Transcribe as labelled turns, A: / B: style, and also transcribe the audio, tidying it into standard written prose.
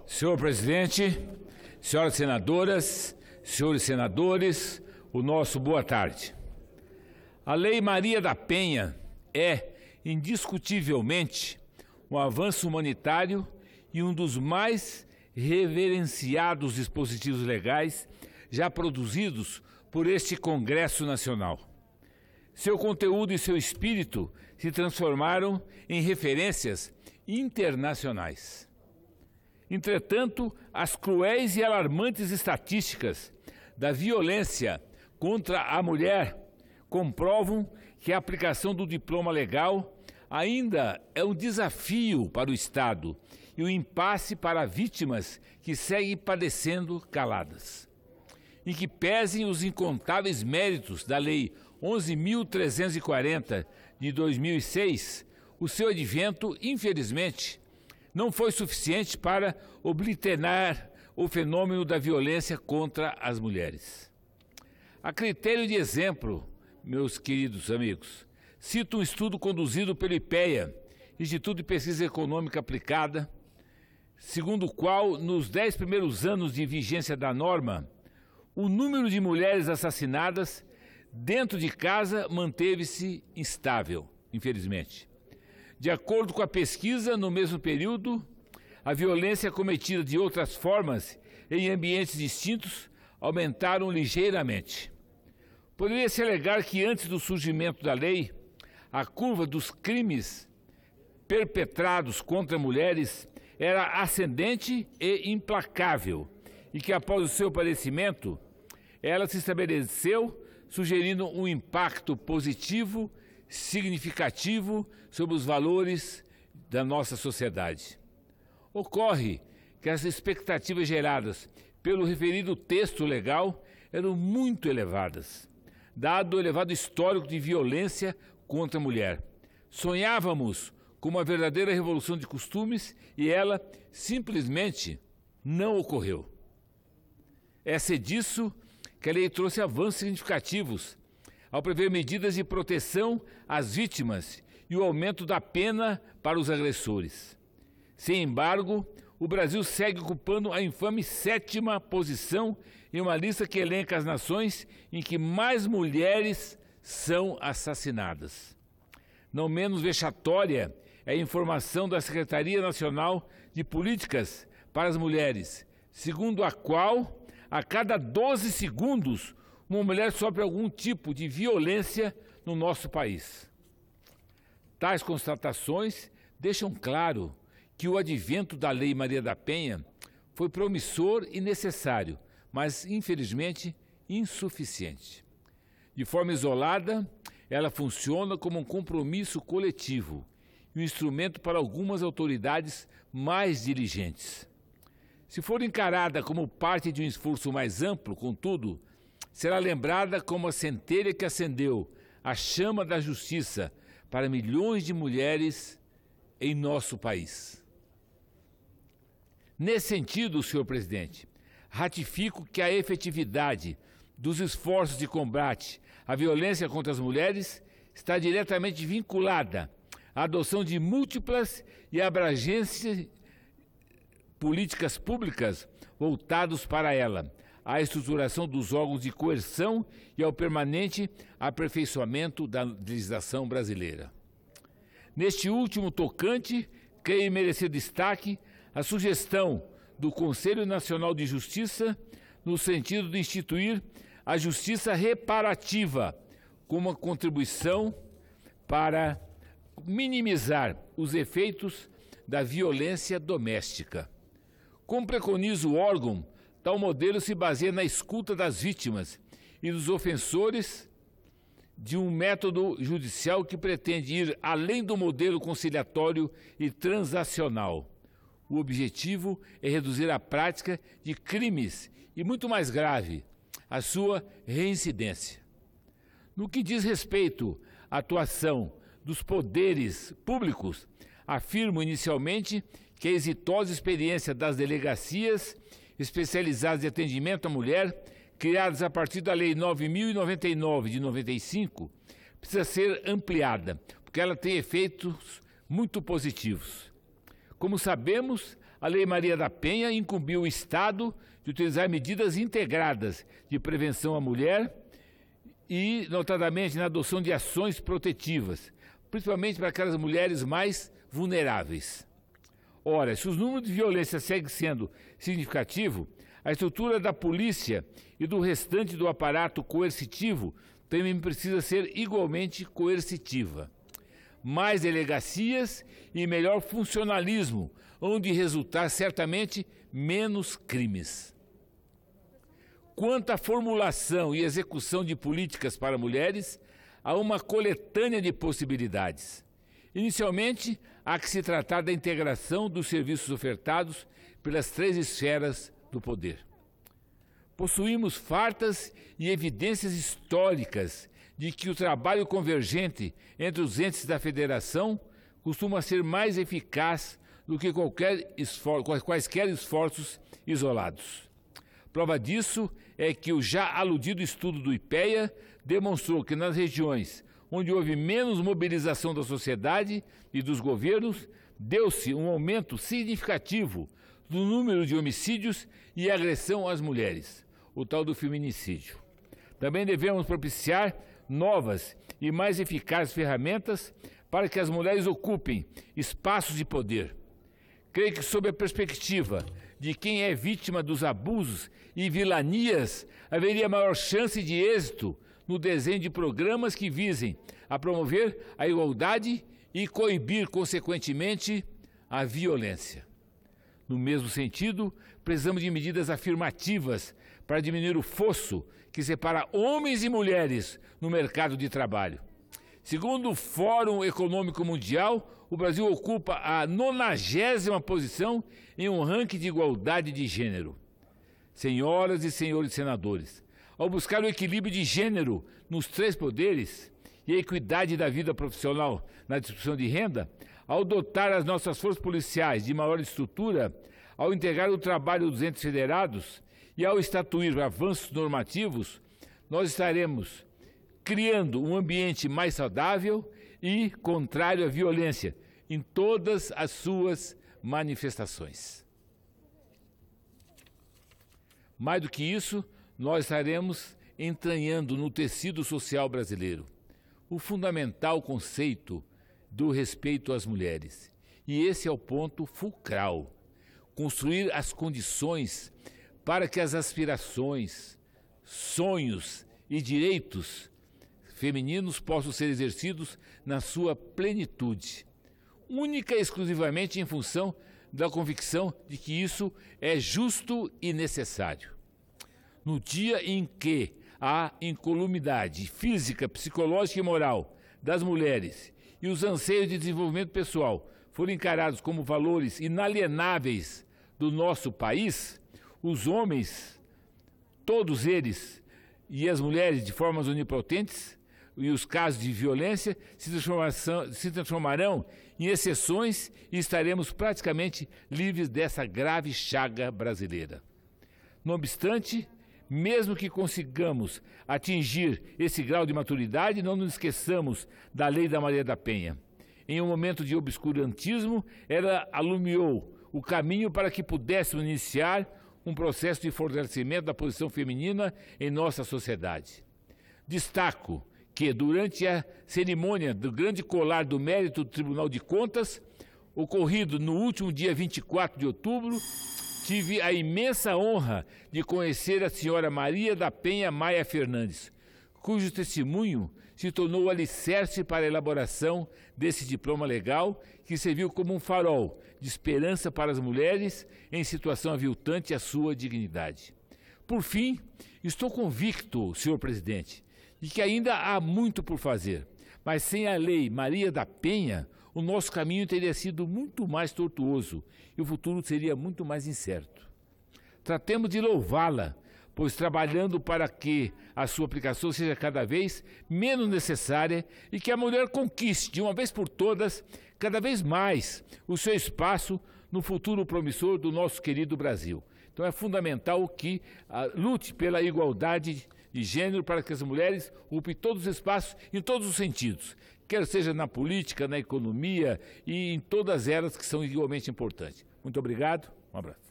A: Senhor presidente, senhoras senadoras, senhores senadores, o nosso boa tarde. A Lei Maria da Penha é, indiscutivelmente, um avanço humanitário e um dos mais reverenciados dispositivos legais já produzidos por este Congresso Nacional. Seu conteúdo e seu espírito se transformaram em referências internacionais. Entretanto, as cruéis e alarmantes estatísticas da violência contra a mulher comprovam que a aplicação do diploma legal ainda é um desafio para o Estado e um impasse para vítimas que seguem padecendo caladas. Em que pesem os incontáveis méritos da Lei 11.340 de 2006, o seu advento, infelizmente, não foi suficiente para obliterar o fenômeno da violência contra as mulheres. A critério de exemplo, meus queridos amigos, cito um estudo conduzido pelo IPEA, Instituto de Pesquisa Econômica Aplicada, segundo o qual, nos 10 primeiros anos de vigência da norma, o número de mulheres assassinadas dentro de casa manteve-se instável, infelizmente. De acordo com a pesquisa, no mesmo período, a violência cometida de outras formas em ambientes distintos aumentaram ligeiramente. Poderia-se alegar que antes do surgimento da lei, a curva dos crimes perpetrados contra mulheres era ascendente e implacável, e que após o seu aparecimento, ela se estabeleceu, sugerindo um impacto positivo, significativo sobre os valores da nossa sociedade. Ocorre que as expectativas geradas pelo referido texto legal eram muito elevadas, dado o elevado histórico de violência contra a mulher. Sonhávamos com uma verdadeira revolução de costumes e ela simplesmente não ocorreu. É disso que a lei trouxe avanços significativos ao prever medidas de proteção às vítimas e o aumento da pena para os agressores. Sem embargo, o Brasil segue ocupando a infame 7ª posição em uma lista que elenca as nações em que mais mulheres são assassinadas. Não menos vexatória é a informação da Secretaria Nacional de Políticas para as Mulheres, segundo a qual, a cada 12 segundos, uma mulher sofre algum tipo de violência no nosso país. Tais constatações deixam claro que o advento da Lei Maria da Penha foi promissor e necessário, mas, infelizmente, insuficiente. De forma isolada, ela funciona como um compromisso coletivo e um instrumento para algumas autoridades mais diligentes. Se for encarada como parte de um esforço mais amplo, contudo, será lembrada como a centelha que acendeu a chama da justiça para milhões de mulheres em nosso país. Nesse sentido, senhor presidente, ratifico que a efetividade dos esforços de combate à violência contra as mulheres está diretamente vinculada à adoção de múltiplas e abrangentes políticas públicas voltadas para ela, à estruturação dos órgãos de coerção e ao permanente aperfeiçoamento da legislação brasileira. Neste último tocante, creio merecer destaque a sugestão do Conselho Nacional de Justiça no sentido de instituir a justiça reparativa como uma contribuição para minimizar os efeitos da violência doméstica. Como preconiza o órgão, tal modelo se baseia na escuta das vítimas e dos ofensores de um método judicial que pretende ir além do modelo conciliatório e transacional. O objetivo é reduzir a prática de crimes e, muito mais grave, a sua reincidência. No que diz respeito à atuação dos poderes públicos, afirmo inicialmente que a exitosa experiência das delegacias especializadas de atendimento à mulher, criadas a partir da Lei 9.099 de 95, precisa ser ampliada, porque ela tem efeitos muito positivos. Como sabemos, a Lei Maria da Penha incumbiu o Estado de utilizar medidas integradas de prevenção à mulher e, notadamente, na adoção de ações protetivas, principalmente para aquelas mulheres mais vulneráveis. Ora, se os números de violência seguem sendo significativos, a estrutura da polícia e do restante do aparato coercitivo também precisa ser igualmente coercitiva. Mais delegacias e melhor funcionalismo, onde resultar certamente menos crimes. Quanto à formulação e execução de políticas para mulheres, há uma coletânea de possibilidades. Inicialmente, há que se tratar da integração dos serviços ofertados pelas 3 esferas do poder. Possuímos fartas e evidências históricas de que o trabalho convergente entre os entes da federação costuma ser mais eficaz do que quaisquer esforços isolados. Prova disso é que o já aludido estudo do IPEA demonstrou que nas regiões onde houve menos mobilização da sociedade e dos governos, deu-se um aumento significativo do número de homicídios e agressão às mulheres, o tal do feminicídio. Também devemos propiciar novas e mais eficazes ferramentas para que as mulheres ocupem espaços de poder. Creio que, sob a perspectiva de quem é vítima dos abusos e vilanias, haveria maior chance de êxito no desenho de programas que visem a promover a igualdade e coibir, consequentemente, a violência. No mesmo sentido, precisamos de medidas afirmativas para diminuir o fosso que separa homens e mulheres no mercado de trabalho. Segundo o Fórum Econômico Mundial, o Brasil ocupa a 90ª posição em um ranking de igualdade de gênero. Senhoras e senhores senadores, ao buscar o equilíbrio de gênero nos 3 poderes e a equidade da vida profissional na distribuição de renda, ao dotar as nossas forças policiais de maior estrutura, ao integrar o trabalho dos entes federados e ao estatuir avanços normativos, nós estaremos criando um ambiente mais saudável e contrário à violência em todas as suas manifestações. Mais do que isso, nós estaremos entranhando no tecido social brasileiro o fundamental conceito do respeito às mulheres. E esse é o ponto fulcral. Construir as condições para que as aspirações, sonhos e direitos femininos possam ser exercidos na sua plenitude, única e exclusivamente em função da convicção de que isso é justo e necessário. No dia em que a incolumidade física, psicológica e moral das mulheres e os anseios de desenvolvimento pessoal forem encarados como valores inalienáveis do nosso país, os homens, todos eles, e as mulheres de formas onipotentes, e os casos de violência se transformarão em exceções e estaremos praticamente livres dessa grave chaga brasileira. Não obstante, mesmo que consigamos atingir esse grau de maturidade, não nos esqueçamos da Lei da Maria da Penha. Em um momento de obscurantismo, ela alumiou o caminho para que pudéssemos iniciar um processo de fortalecimento da posição feminina em nossa sociedade. Destaco que, durante a cerimônia do grande colar do mérito do Tribunal de Contas, ocorrido no último dia 24 de outubro, tive a imensa honra de conhecer a senhora Maria da Penha Maia Fernandes, cujo testemunho se tornou o alicerce para a elaboração desse diploma legal, que serviu como um farol de esperança para as mulheres em situação aviltante à sua dignidade. Por fim, estou convicto, senhor presidente, de que ainda há muito por fazer, mas sem a Lei Maria da Penha, o nosso caminho teria sido muito mais tortuoso e o futuro seria muito mais incerto. Tratemos de louvá-la, pois trabalhando para que a sua aplicação seja cada vez menos necessária e que a mulher conquiste, de uma vez por todas, cada vez mais o seu espaço no futuro promissor do nosso querido Brasil. Então é fundamental que lute pela igualdade de gênero para que as mulheres ocupem todos os espaços em todos os sentidos, quer seja na política, na economia e em todas elas que são igualmente importantes. Muito obrigado, um abraço.